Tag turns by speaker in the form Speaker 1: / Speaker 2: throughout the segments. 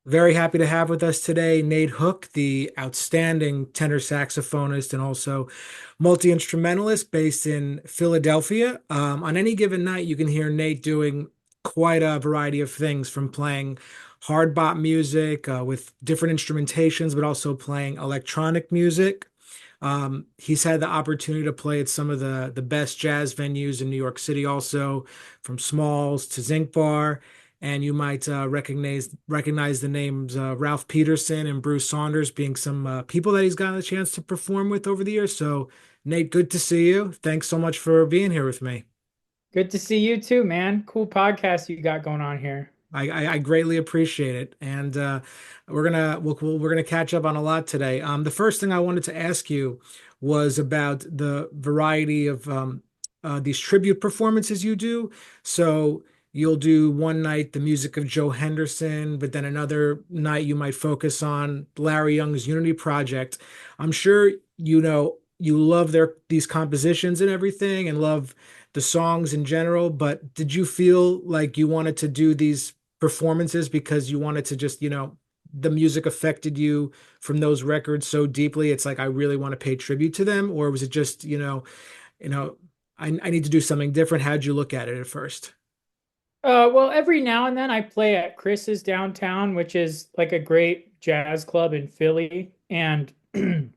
Speaker 1: Very happy to have with us today Nate Hook, the outstanding tenor saxophonist and also multi-instrumentalist based in Philadelphia. On any given night, you can hear Nate doing quite a variety of things, from playing hard bop music with different instrumentations, but also playing electronic music. He's had the opportunity to play at some of the best jazz venues in New York City, also from Smalls to Zinc Bar. And you might recognize the names Ralph Peterson and Bruce Saunders being some people that he's gotten a chance to perform with over the years. So, Nate, good to see you. Thanks so much for being here with me.
Speaker 2: Good to see you too, man. Cool podcast you got going on here.
Speaker 1: I greatly appreciate it, and we're gonna catch up on a lot today. The first thing I wanted to ask you was about the variety of these tribute performances you do. So you'll do one night the music of Joe Henderson, but then another night you might focus on Larry Young's Unity Project. I'm sure you know you love their these compositions and everything, and love the songs in general. But did you feel like you wanted to do these performances because you wanted to just, the music affected you from those records so deeply? It's like, I really want to pay tribute to them. Or was it just, you know, I need to do something different? How'd you look at it at first?
Speaker 2: Well, every now and then I play at Chris's downtown, which is like a great jazz club in Philly. And when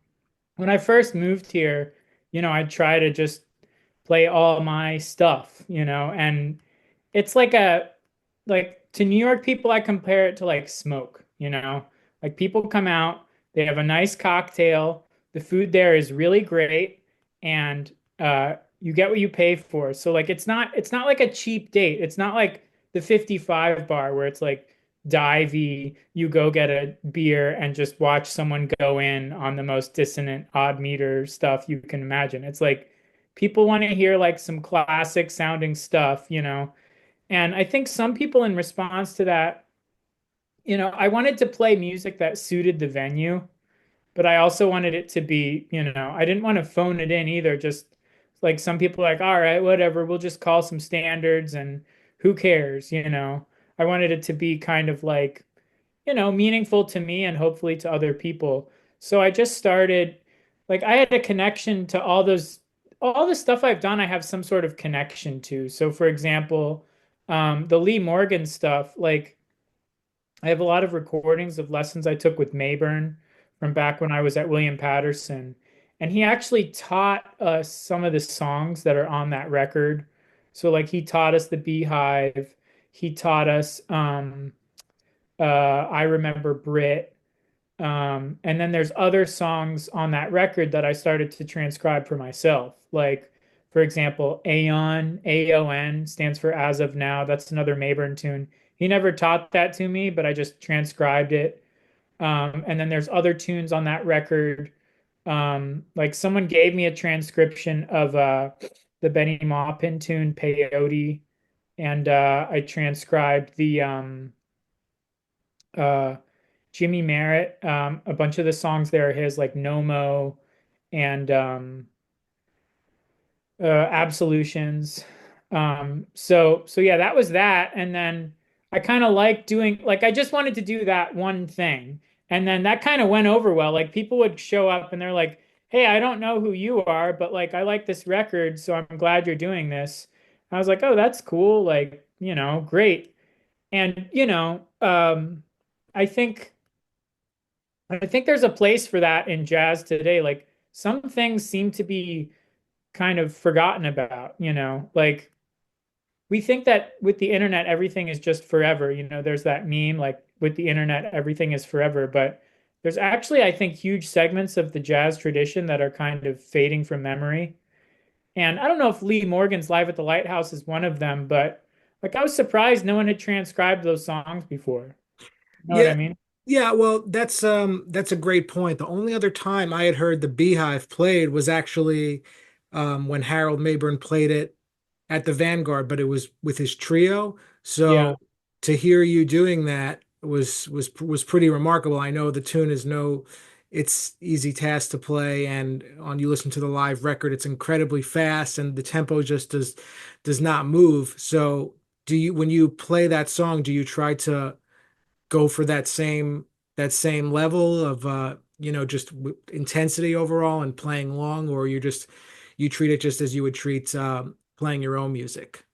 Speaker 2: I first moved here, I try to just play all my stuff, and it's like to New York people, I compare it to like smoke. Like people come out, they have a nice cocktail, the food there is really great, and you get what you pay for. So like it's not like a cheap date. It's not like the 55 bar where it's like divey, you go get a beer and just watch someone go in on the most dissonant odd meter stuff you can imagine. It's like people want to hear like some classic sounding stuff. And I think some people, in response to that, I wanted to play music that suited the venue, but I also wanted it to be, I didn't want to phone it in either. Just like some people are like, all right, whatever, we'll just call some standards and who cares. I wanted it to be kind of like, meaningful to me and hopefully to other people. So I just started, like, I had a connection to all the stuff I've done, I have some sort of connection to. So, for example, the Lee Morgan stuff, like, I have a lot of recordings of lessons I took with Mabern from back when I was at William Paterson. And he actually taught us some of the songs that are on that record. So, like, he taught us The Beehive. He taught us I Remember Brit. And then there's other songs on that record that I started to transcribe for myself. Like, for example, Aeon, AON stands for As of Now. That's another Mabern tune. He never taught that to me, but I just transcribed it. And then there's other tunes on that record. Like someone gave me a transcription of the Benny Maupin tune, Peyote, and I transcribed the uh, Jimmy Merritt. A bunch of the songs there are his, like Nomo and Absolutions. So yeah, that was that. And then I kind of like doing, like, I just wanted to do that one thing. And then that kind of went over well. Like people would show up and they're like, hey, I don't know who you are, but like I like this record, so I'm glad you're doing this. I was like, oh, that's cool. Like, great. And I think there's a place for that in jazz today. Like some things seem to be kind of forgotten about. Like we think that with the internet everything is just forever. There's that meme like with the internet everything is forever, but there's actually, I think, huge segments of the jazz tradition that are kind of fading from memory. And I don't know if Lee Morgan's Live at the Lighthouse is one of them, but like I was surprised no one had transcribed those songs before. You know what
Speaker 1: Yeah,
Speaker 2: I mean?
Speaker 1: yeah, well, that's a great point. The only other time I had heard the Beehive played was actually when Harold Mabern played it at the Vanguard, but it was with his trio.
Speaker 2: Yeah.
Speaker 1: So to hear you doing that was pretty remarkable. I know the tune is it's easy task to play, and on you listen to the live record, it's incredibly fast, and the tempo just does not move. So do you when you play that song, do you try to go for that same level of just intensity overall and playing long, or you treat it just as you would treat playing your own music?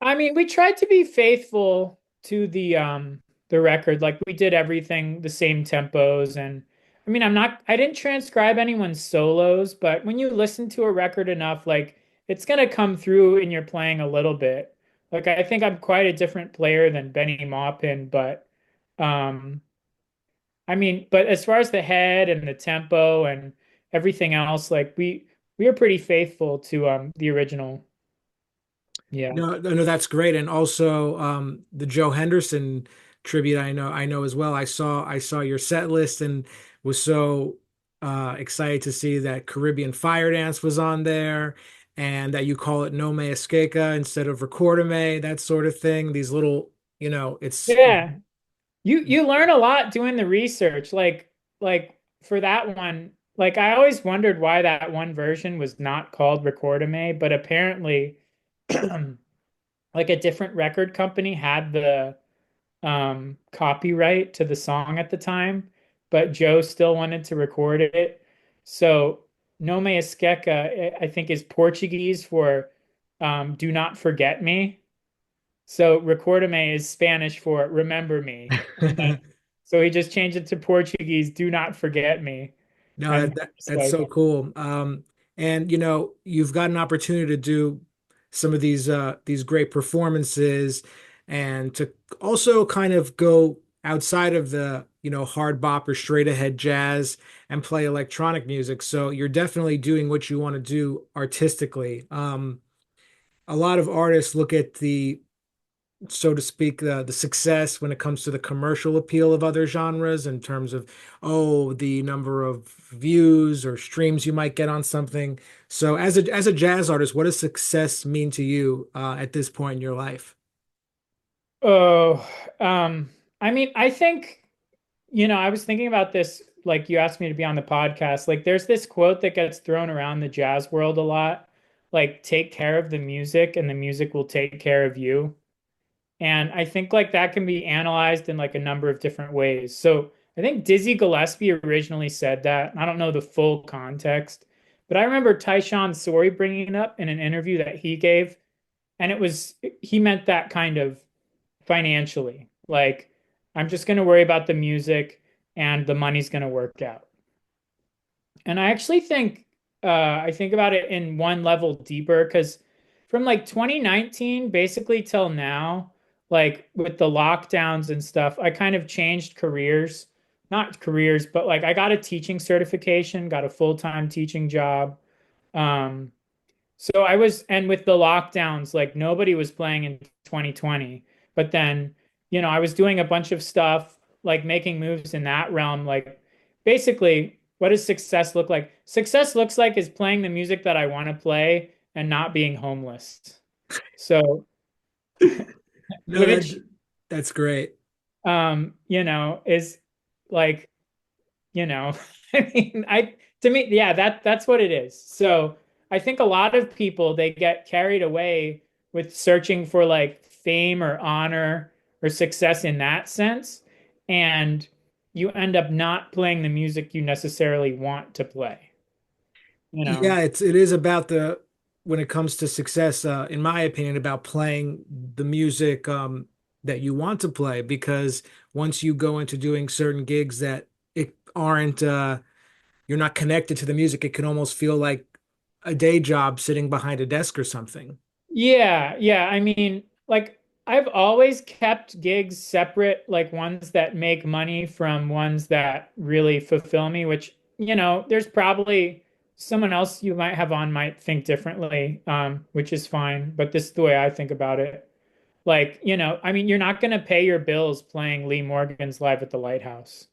Speaker 2: I mean, we tried to be faithful to the record. Like we did everything the same tempos and I mean, I didn't transcribe anyone's solos, but when you listen to a record enough, like it's gonna come through in your playing a little bit. Like I think I'm quite a different player than Benny Maupin, but um I mean, but as far as the head and the tempo and everything else, like we are pretty faithful to the original. Yeah.
Speaker 1: No, no, that's great. And also the Joe Henderson tribute, I know as well. I saw your set list and was so excited to see that Caribbean Fire Dance was on there and that you call it No Me Esqueca instead of Recordame, that sort of thing. These little, it's
Speaker 2: Yeah. You learn a lot doing the research. Like for that one, like I always wondered why that one version was not called Recordame, but apparently like a different record company had the copyright to the song at the time, but Joe still wanted to record it. So Nome Esqueca, I think, is Portuguese for do not forget me. So Recordame is Spanish for remember me. And then so he just changed it to Portuguese, do not forget me.
Speaker 1: No,
Speaker 2: And it's
Speaker 1: that's
Speaker 2: like,
Speaker 1: so cool. And you've got an opportunity to do some of these great performances and to also kind of go outside of the, hard bop or straight ahead jazz and play electronic music. So you're definitely doing what you want to do artistically. A lot of artists look at the so to speak, the success when it comes to the commercial appeal of other genres in terms of, oh, the number of views or streams you might get on something. So, as a jazz artist, what does success mean to you at this point in your life?
Speaker 2: oh, I mean, I think, I was thinking about this, like you asked me to be on the podcast. Like there's this quote that gets thrown around the jazz world a lot, like take care of the music and the music will take care of you. And I think like that can be analyzed in like a number of different ways. So I think Dizzy Gillespie originally said that. I don't know the full context, but I remember Tyshawn Sorey bringing it up in an interview that he gave, and he meant that kind of financially. Like I'm just going to worry about the music and the money's going to work out. And I actually think I think about it in one level deeper because from like 2019 basically till now, like with the lockdowns and stuff, I kind of changed careers. Not careers, but like I got a teaching certification, got a full-time teaching job. Um, so I was, and with the lockdowns, like nobody was playing in 2020. But then, I was doing a bunch of stuff, like making moves in that realm. Like basically, what does success look like? Success looks like is playing the music that I want to play and not being homeless. So,
Speaker 1: No,
Speaker 2: which,
Speaker 1: that's great.
Speaker 2: is like, I mean, to me, yeah, that's what it is. So I think a lot of people they get carried away with searching for like fame or honor or success in that sense, and you end up not playing the music you necessarily want to play, you know?
Speaker 1: Yeah, it is about the when it comes to success, in my opinion, about playing the music that you want to play because once you go into doing certain gigs that it aren't you're not connected to the music, it can almost feel like a day job sitting behind a desk or something.
Speaker 2: Yeah, yeah. I mean, like I've always kept gigs separate, like ones that make money from ones that really fulfill me, which, there's probably someone else you might have on might think differently, which is fine, but this is the way I think about it. Like, I mean, you're not going to pay your bills playing Lee Morgan's Live at the Lighthouse.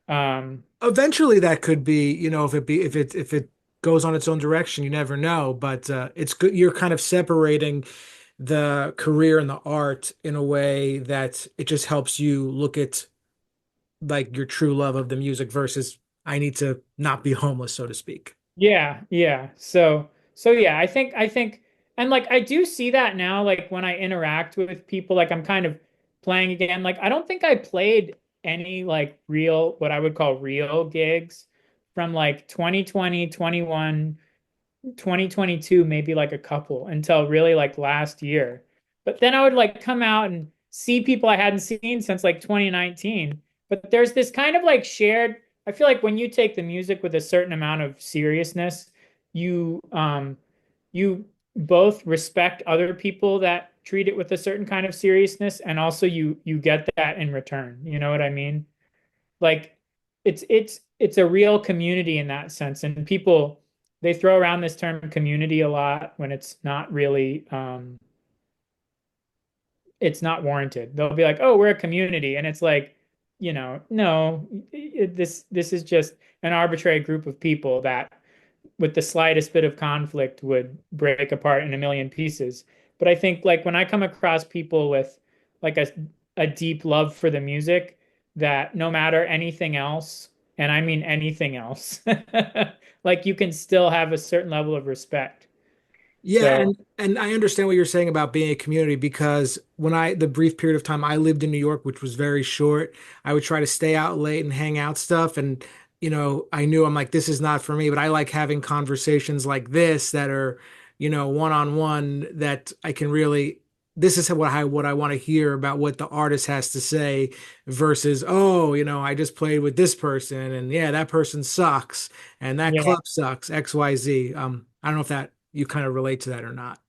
Speaker 2: Um,
Speaker 1: Eventually that could be, if it goes on its own direction, you never know, but it's good you're kind of separating the career and the art in a way that it just helps you look at like your true love of the music versus I need to not be homeless, so to speak.
Speaker 2: Yeah, yeah. So yeah, I think and like I do see that now like when I interact with people like I'm kind of playing again. Like I don't think I played any like real, what I would call real gigs from like 2020, 21, 2022, maybe like a couple until really like last year. But then I would like come out and see people I hadn't seen since like 2019. But there's this kind of like shared, I feel like when you take the music with a certain amount of seriousness, you both respect other people that treat it with a certain kind of seriousness, and also you get that in return. You know what I mean? Like it's a real community in that sense, and people, they throw around this term community a lot when it's not warranted. They'll be like, oh, we're a community, and it's like, no, this is just an arbitrary group of people that with the slightest bit of conflict would break apart in a million pieces. But I think like when I come across people with like a deep love for the music, that no matter anything else, and I mean anything else, like you can still have a certain level of respect.
Speaker 1: Yeah,
Speaker 2: So
Speaker 1: and I understand what you're saying about being a community because when the brief period of time I lived in New York, which was very short, I would try to stay out late and hang out stuff and I knew I'm like this is not for me, but I like having conversations like this that are, one-on-one that I can really this is what I want to hear about what the artist has to say versus, oh, I just played with this person and yeah, that person sucks and that
Speaker 2: yeah.
Speaker 1: club sucks, XYZ. I don't know if that you kind of relate to that or not.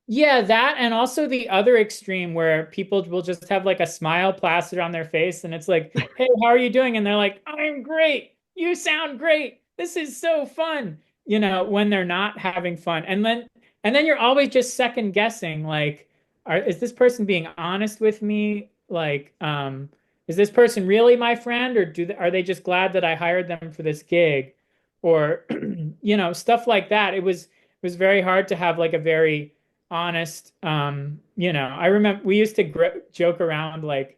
Speaker 2: Yeah, that and also the other extreme where people will just have like a smile plastered on their face and it's like, "Hey, how are you doing?" And they're like, "I'm great. You sound great. This is so fun." When they're not having fun. And then you're always just second guessing like, is this person being honest with me? Like, is this person really my friend, or are they just glad that I hired them for this gig? Or stuff like that. It was very hard to have like a very honest. I remember we used to joke around like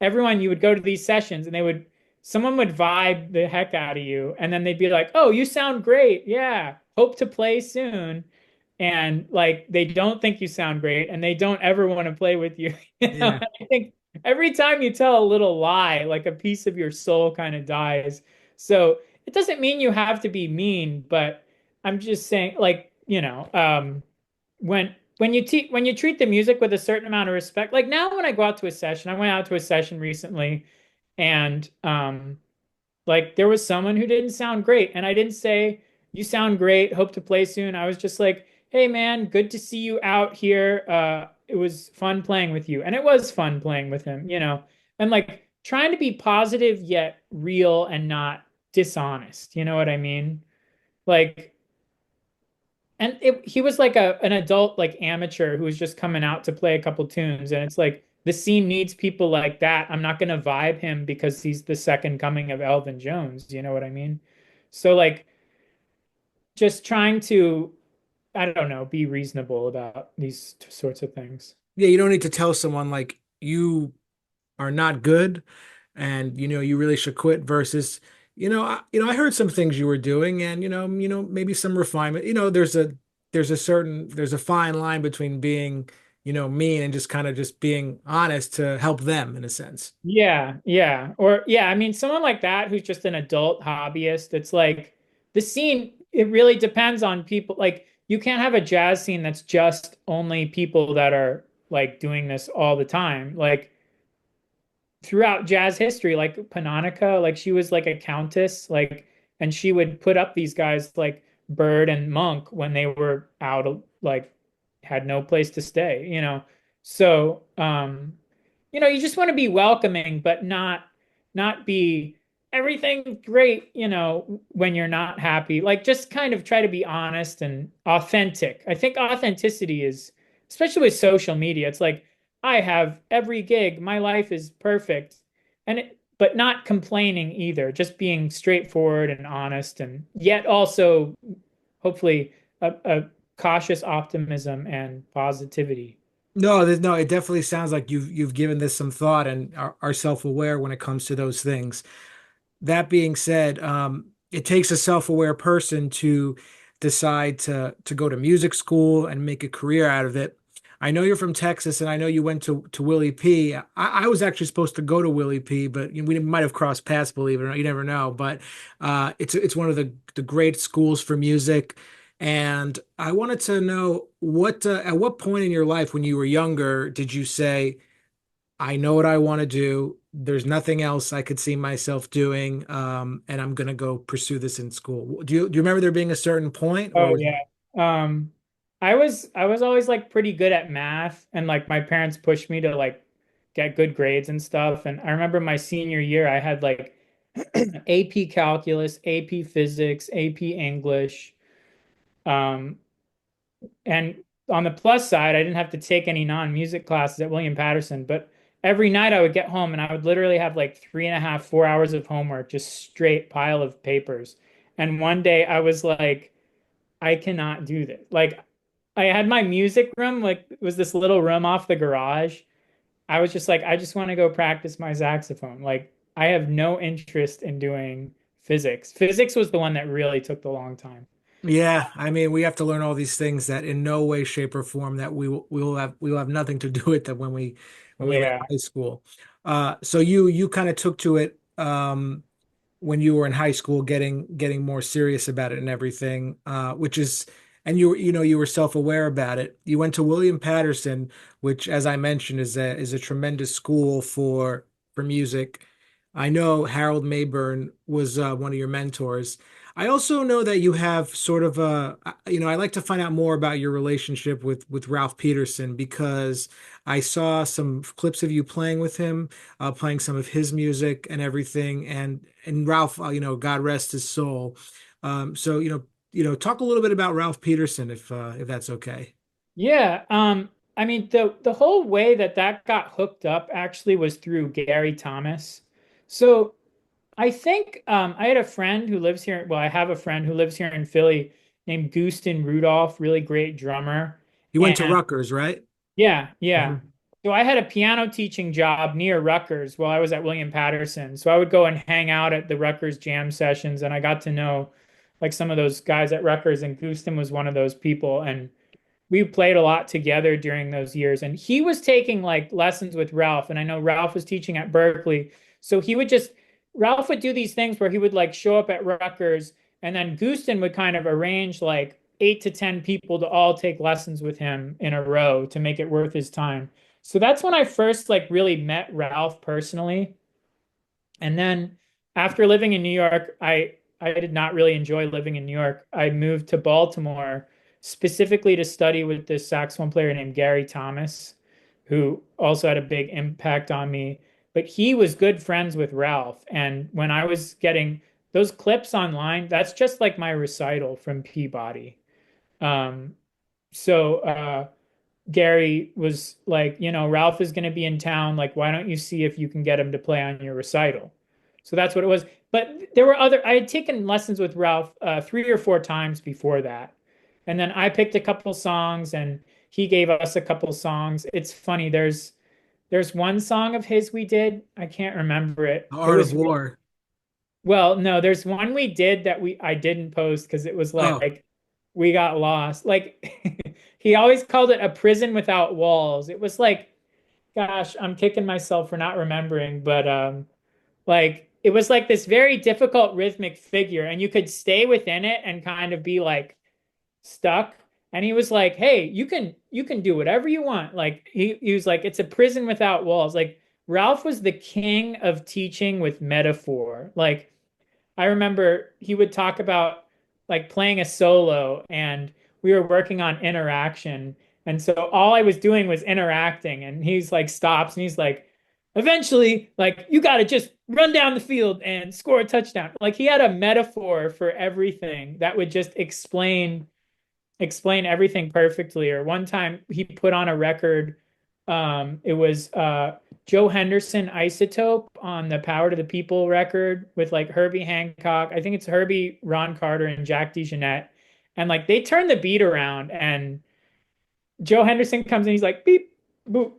Speaker 2: everyone, you would go to these sessions and someone would vibe the heck out of you, and then they'd be like, "Oh, you sound great. Yeah, hope to play soon." And like they don't think you sound great and they don't ever want to play with you.
Speaker 1: Yeah.
Speaker 2: I think every time you tell a little lie, like a piece of your soul kind of dies. So it doesn't mean you have to be mean, but I'm just saying, like, when you treat the music with a certain amount of respect, like now when I go out to a session, I went out to a session recently, and like there was someone who didn't sound great, and I didn't say you sound great, hope to play soon. I was just like, hey man, good to see you out here. It was fun playing with you, and it was fun playing with him, and like trying to be positive yet real and not dishonest. You know what I mean? Like, and he was like an adult, like amateur who was just coming out to play a couple tunes. And it's like the scene needs people like that. I'm not going to vibe him because he's the second coming of Elvin Jones. You know what I mean? So, like, just trying to, I don't know, be reasonable about these sorts of things.
Speaker 1: Yeah, you don't need to tell someone like you are not good and you really should quit versus I heard some things you were doing and maybe some refinement. There's a fine line between being mean and just kind of just being honest to help them in a sense.
Speaker 2: Yeah, yeah. Or yeah, I mean someone like that who's just an adult hobbyist, it's like the scene, it really depends on people. Like you can't have a jazz scene that's just only people that are like doing this all the time. Like throughout jazz history, like Panonica, like she was like a countess, like, and she would put up these guys like Bird and Monk when they were out, like had no place to stay, So, you just want to be welcoming, but not be everything great, when you're not happy. Like just kind of try to be honest and authentic. I think authenticity is, especially with social media, it's like I have every gig, my life is perfect. But not complaining either, just being straightforward and honest, and yet also hopefully a cautious optimism and positivity.
Speaker 1: No, no, it definitely sounds like you've given this some thought and are self-aware when it comes to those things. That being said, it takes a self-aware person to decide to go to music school and make a career out of it. I know you're from Texas, and I know you went to Willie P. I was actually supposed to go to Willie P, but we might have crossed paths, believe it or not. You never know. But it's one of the great schools for music. And I wanted to know what at what point in your life when you were younger did you say, I know what I want to do. There's nothing else I could see myself doing, and I'm gonna go pursue this in school. Do you remember there being a certain point, or
Speaker 2: Oh
Speaker 1: was
Speaker 2: yeah. Um, I was always like pretty good at math, and like my parents pushed me to like get good grades and stuff. And I remember my senior year, I had like AP Calculus, AP Physics, AP English. Um, and on the plus side, I didn't have to take any non-music classes at William Paterson, but every night I would get home and I would literally have like 3.5, 4 hours of homework, just straight pile of papers. And one day I was like, I cannot do this. Like I had my music room, like it was this little room off the garage. I was just like, I just want to go practice my saxophone. Like I have no interest in doing physics. Physics was the one that really took the long time.
Speaker 1: Yeah, I mean, we have to learn all these things that in no way, shape, or form that we will have nothing to do with that when we were
Speaker 2: Yeah.
Speaker 1: in high school. So you kind of took to it when you were in high school, getting more serious about it and everything, which is, and you were self-aware about it. You went to William Paterson, which, as I mentioned, is a tremendous school for music. I know Harold Mabern was one of your mentors. I also know that you have sort of I like to find out more about your relationship with Ralph Peterson because I saw some clips of you playing with him, playing some of his music and everything, and Ralph, God rest his soul. So talk a little bit about Ralph Peterson, if that's okay.
Speaker 2: Yeah. I mean, the whole way that that got hooked up actually was through Gary Thomas. So I think I had a friend who lives here. Well, I have a friend who lives here in Philly named Gustin Rudolph, really great drummer.
Speaker 1: You went to
Speaker 2: And
Speaker 1: Rutgers, right?
Speaker 2: yeah, yeah.
Speaker 1: Mhm.
Speaker 2: So I had a piano teaching job near Rutgers while I was at William Paterson. So I would go and hang out at the Rutgers jam sessions, and I got to know like some of those guys at Rutgers, and Gustin was one of those people. And we played a lot together during those years. And he was taking like lessons with Ralph. And I know Ralph was teaching at Berkeley. So Ralph would do these things where he would like show up at Rutgers and then Gustin would kind of arrange like 8 to 10 people to all take lessons with him in a row to make it worth his time. So that's when I first like really met Ralph personally. And then after living in New York, I did not really enjoy living in New York. I moved to Baltimore specifically to study with this saxophone player named Gary Thomas, who also had a big impact on me. But he was good friends with Ralph. And when I was getting those clips online, that's just like my recital from Peabody. Um, so Gary was like, Ralph is going to be in town. Like, why don't you see if you can get him to play on your recital? So that's what it was. But I had taken lessons with Ralph 3 or 4 times before that. And then I picked a couple songs and he gave us a couple songs. It's funny. There's one song of his we did. I can't remember it.
Speaker 1: The
Speaker 2: It
Speaker 1: Art of
Speaker 2: was
Speaker 1: War.
Speaker 2: well, no, there's one we did that I didn't post because it was
Speaker 1: Oh,
Speaker 2: like we got lost. Like he always called it a prison without walls. It was like, gosh, I'm kicking myself for not remembering, but like it was like this very difficult rhythmic figure, and you could stay within it and kind of be like stuck. And he was like, "Hey, you can do whatever you want." Like he was like, "It's a prison without walls." Like Ralph was the king of teaching with metaphor. Like I remember he would talk about like playing a solo and we were working on interaction. And so all I was doing was interacting and he's like stops and he's like, eventually, like you got to just run down the field and score a touchdown. Like he had a metaphor for everything that would just explain everything perfectly. Or one time he put on a record, it was Joe Henderson Isotope on the Power to the People record with like Herbie Hancock. I think it's Herbie, Ron Carter, and Jack DeJohnette. And like they turn the beat around and Joe Henderson comes in, he's like beep, boop.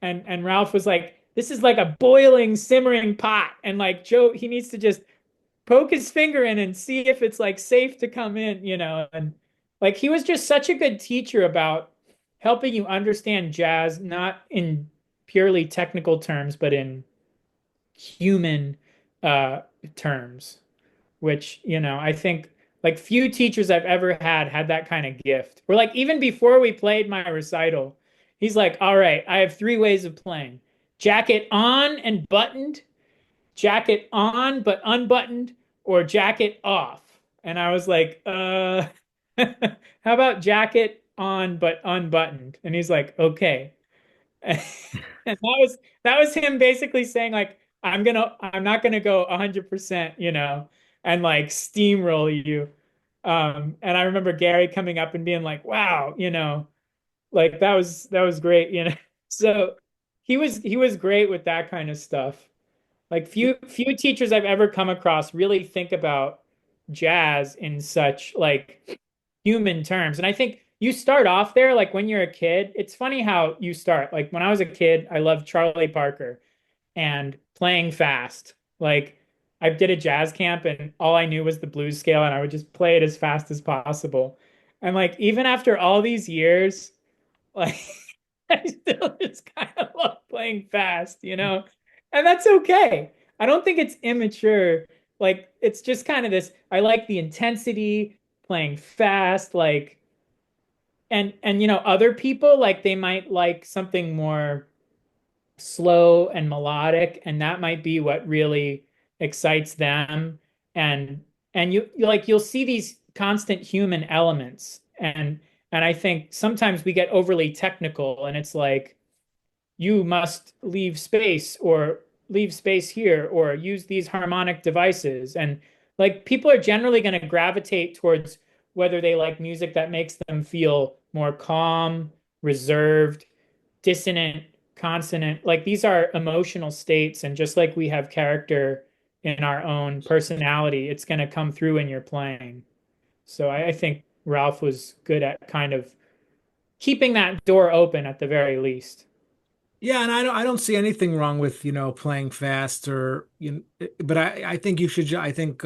Speaker 2: And Ralph was like, this is like a boiling, simmering pot. And like Joe, he needs to just poke his finger in and see if it's like safe to come in. And like he was just such a good teacher about helping you understand jazz, not in purely technical terms, but in human uh, terms, which, I think like few teachers I've ever had that kind of gift. Or like even before we played my recital, he's like, all right, I have three ways of playing: jacket on and buttoned, jacket on but unbuttoned, or jacket off. And I was like, how about jacket on but unbuttoned? And he's like, okay. And that was him basically saying like, I'm not gonna go 100%, and like steamroll you. And I remember Gary coming up and being like, wow, like that was great, So he was great with that kind of stuff. Like few teachers I've ever come across really think about jazz in such like human terms. And I think you start off there, like when you're a kid. It's funny how you start. Like when I was a kid, I loved Charlie Parker and playing fast. Like I did a jazz camp and all I knew was the blues scale and I would just play it as fast as possible. And like even after all these years, like I still just kind of love playing fast, And that's okay. I don't think it's immature. Like it's just kind of this, I like the intensity, playing fast, like and other people like they might like something more slow and melodic, and that might be what really excites them. And you like you'll see these constant human elements, and I think sometimes we get overly technical and it's like you must leave space here or use these harmonic devices. And like people are generally going to gravitate towards whether they like music that makes them feel more calm, reserved, dissonant, consonant. Like these are emotional states. And just like we have character in our own personality, it's going to come through in your playing. So I think Ralph was good at kind of keeping that door open at the very least.
Speaker 1: Yeah, and I don't see anything wrong with, playing fast or but I think I think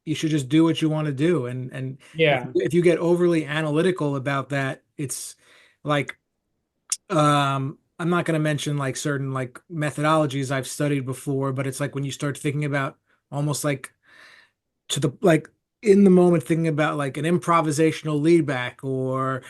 Speaker 1: you should just do what you want to do. And
Speaker 2: Yeah.
Speaker 1: if you get overly analytical about that, it's like I'm not going to mention like certain like methodologies I've studied before, but it's like when you start thinking about almost like to the like in the moment thinking about like an improvisational lead back, or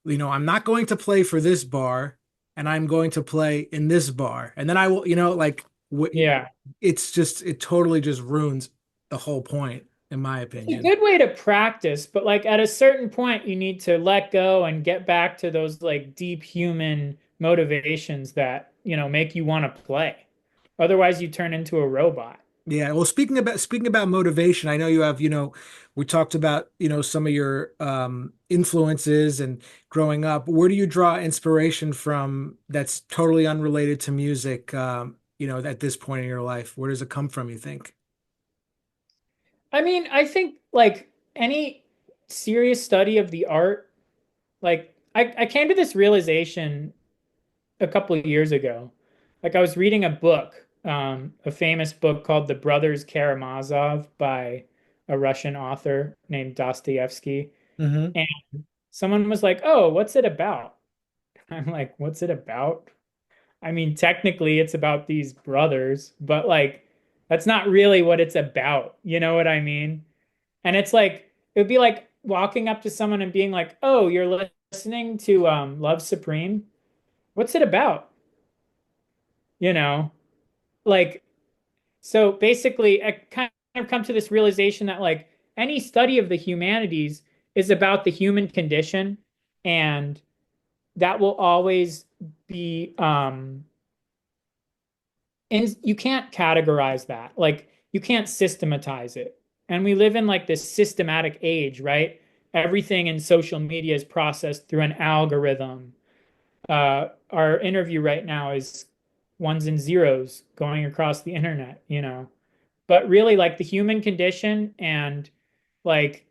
Speaker 1: I'm not going to play for this bar and I'm going to play in this bar, and then I will, like
Speaker 2: Yeah.
Speaker 1: it totally just ruins the whole point in my
Speaker 2: It's a
Speaker 1: opinion.
Speaker 2: good way to practice, but like at a certain point, you need to let go and get back to those like deep human motivations that, make you want to play. Otherwise, you turn into a robot.
Speaker 1: Yeah, well, speaking about motivation, I know you have, we talked about, some of your influences and growing up. Where do you draw inspiration from that's totally unrelated to music, at this point in your life? Where does it come from, you think?
Speaker 2: I mean, I think like any serious study of the art, like I came to this realization a couple of years ago. Like I was reading a book, a famous book called The Brothers Karamazov by a Russian author named Dostoevsky.
Speaker 1: Hmm.
Speaker 2: And someone was like, "Oh, what's it about?" I'm like, "What's it about?" I mean, technically it's about these brothers, but like that's not really what it's about. You know what I mean? And it's like it would be like walking up to someone and being like, "Oh, you're listening to Love Supreme? What's it about?" You know? Like so basically I kind of come to this realization that like any study of the humanities is about the human condition, and that will always be and you can't categorize that. Like you can't systematize it. And we live in like this systematic age, right? Everything in social media is processed through an algorithm. Our interview right now is ones and zeros going across the internet. But really like the human condition and like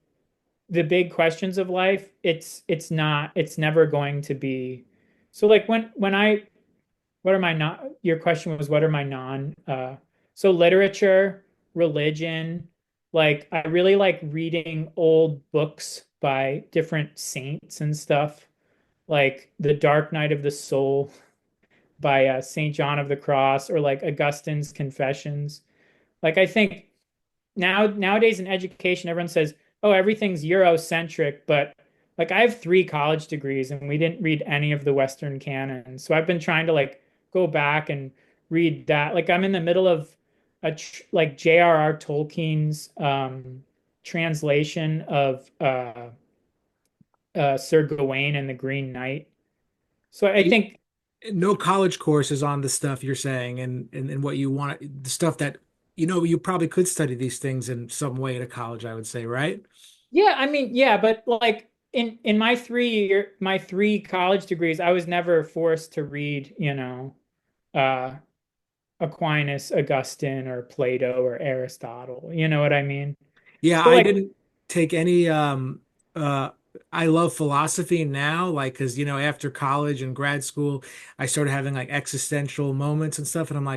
Speaker 2: the big questions of life, it's never going to be. So like when I what are my not your question was what are my non so literature, religion, like I really like reading old books by different saints and stuff. like The Dark Night of the Soul by St. John of the Cross, or like Augustine's Confessions. Like I think nowadays in education, everyone says, "Oh, everything's Eurocentric," but like I have three college degrees and we didn't read any of the Western canon. So I've been trying to like go back and read that. Like I'm in the middle of like J.R.R. Tolkien's translation of Sir Gawain and the Green Knight. So I think,
Speaker 1: No college courses on the stuff you're saying and what you want, the stuff that you probably could study these things in some way at a college, I would say, right?
Speaker 2: yeah, I mean, yeah, but like in my three college degrees, I was never forced to read, uh Aquinas, Augustine, or Plato, or Aristotle. You know what I mean?
Speaker 1: Yeah,
Speaker 2: So
Speaker 1: I
Speaker 2: like,
Speaker 1: didn't take any uh I love philosophy now, like because after college and grad school I started having like existential moments and stuff, and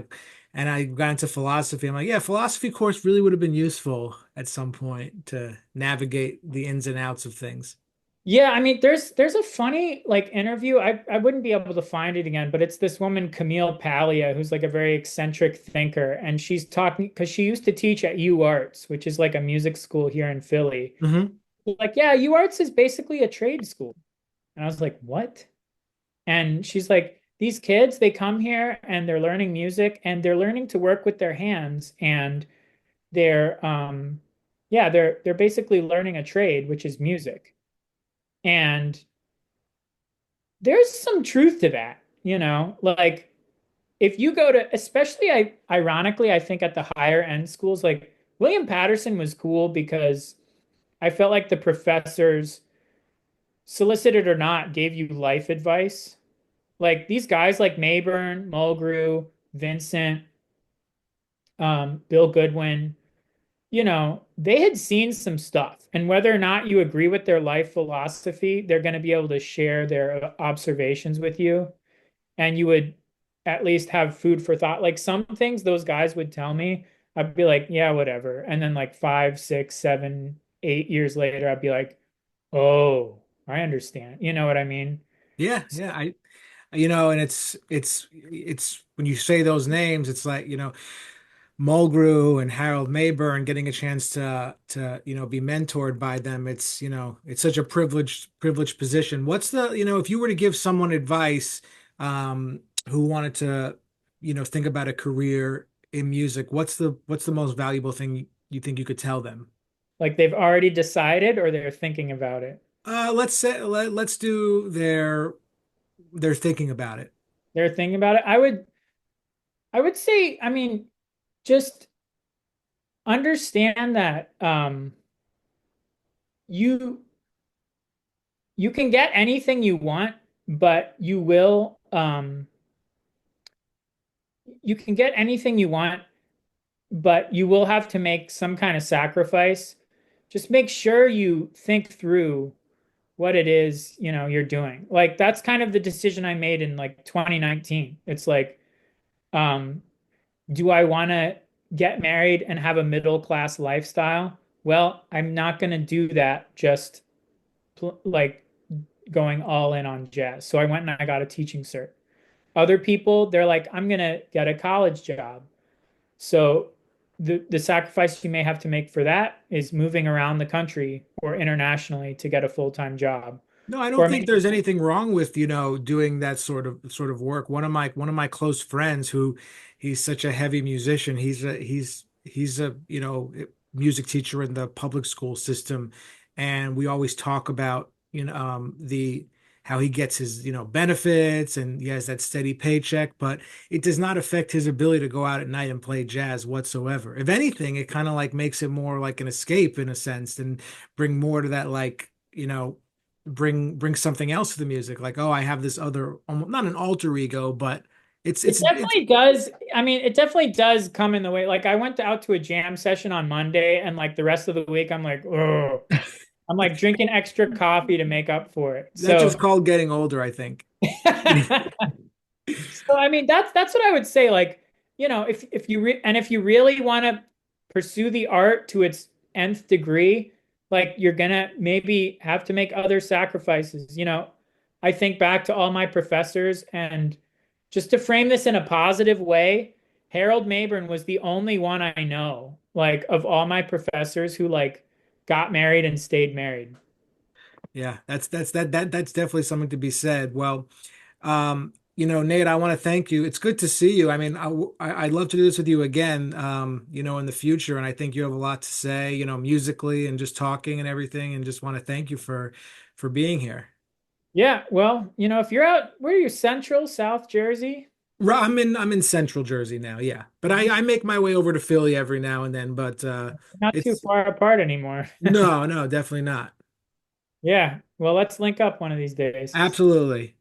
Speaker 1: I got into philosophy. I'm like, yeah, philosophy course really would have been useful at some point to navigate the ins and outs of things.
Speaker 2: yeah, I mean, there's a funny like interview. I wouldn't be able to find it again, but it's this woman, Camille Paglia, who's like a very eccentric thinker, and she's talking because she used to teach at U Arts, which is like a music school here in Philly.
Speaker 1: Hmm.
Speaker 2: Like, yeah, U Arts is basically a trade school. And I was like, what? And she's like, these kids, they come here and they're learning music and they're learning to work with their hands, and they're yeah, they're basically learning a trade, which is music. And there's some truth to that, like if you go to, especially ironically, I think at the higher end schools, like William Paterson was cool because I felt like the professors, solicited or not, gave you life advice. Like these guys like Mabern, Mulgrew, Vincent, Bill Goodwin, they had seen some stuff. And whether or not you agree with their life philosophy, they're going to be able to share their observations with you. And you would at least have food for thought. Like some things those guys would tell me, I'd be like, yeah, whatever. And then like 5, 6, 7, 8 years later, I'd be like, oh, I understand. You know what I mean?
Speaker 1: Yeah,
Speaker 2: So,
Speaker 1: yeah, and it's when you say those names, it's like, Mulgrew and Harold Mabern, getting a chance to be mentored by them. It's such a privileged position. What's the, if you were to give someone advice who wanted to think about a career in music, what's the most valuable thing you think you could tell them?
Speaker 2: like they've already decided or they're thinking about it.
Speaker 1: Let's do their thinking about it.
Speaker 2: They're thinking about it. I would say, I mean, just understand that you you can get anything you want, but you can get anything you want, but you will have to make some kind of sacrifice. Just make sure you think through what it is, you're doing. Like that's kind of the decision I made in like 2019. It's like, um, do I want to get married and have a middle class lifestyle? Well, I'm not going to do that just like going all in on jazz. So I went and I got a teaching cert. Other people, they're like, I'm going to get a college job. So the sacrifice you may have to make for that is moving around the country or internationally to get a full-time job.
Speaker 1: No, I don't
Speaker 2: Or
Speaker 1: think
Speaker 2: maybe,
Speaker 1: there's anything wrong with, doing that sort of work. One of my close friends who he's such a heavy musician. He's a music teacher in the public school system, and we always talk about, the how he gets his, benefits, and he has that steady paycheck, but it does not affect his ability to go out at night and play jazz whatsoever. If anything, it kind of like makes it more like an escape in a sense, and bring more to that, like, bring something else to the music, like, oh, I have this other, almost not an alter ego, but
Speaker 2: it
Speaker 1: it's
Speaker 2: definitely does. I mean, it definitely does come in the way. Like I went out to a jam session on Monday, and like the rest of the week, I'm like, oh, I'm like drinking extra coffee to make up for it.
Speaker 1: that's
Speaker 2: So
Speaker 1: just called getting older, I think.
Speaker 2: So I mean that's what I would say. Like, if you really want to pursue the art to its nth degree, like you're gonna maybe have to make other sacrifices. I think back to all my professors, and just to frame this in a positive way, Harold Mabern was the only one I know, like of all my professors who like got married and stayed married.
Speaker 1: Yeah, that's definitely something to be said. Well, Nate, I want to thank you. It's good to see you. I mean, I'd love to do this with you again, in the future. And I think you have a lot to say, musically and just talking and everything. And just want to thank you for being here.
Speaker 2: Yeah, well, if you're out, where are you, Central, South Jersey?
Speaker 1: I'm in Central Jersey now, yeah. But I make my way over to Philly every now and then. But
Speaker 2: Not too
Speaker 1: it's
Speaker 2: far apart anymore.
Speaker 1: no, no, definitely not.
Speaker 2: Yeah, well, let's link up one of these days.
Speaker 1: Absolutely.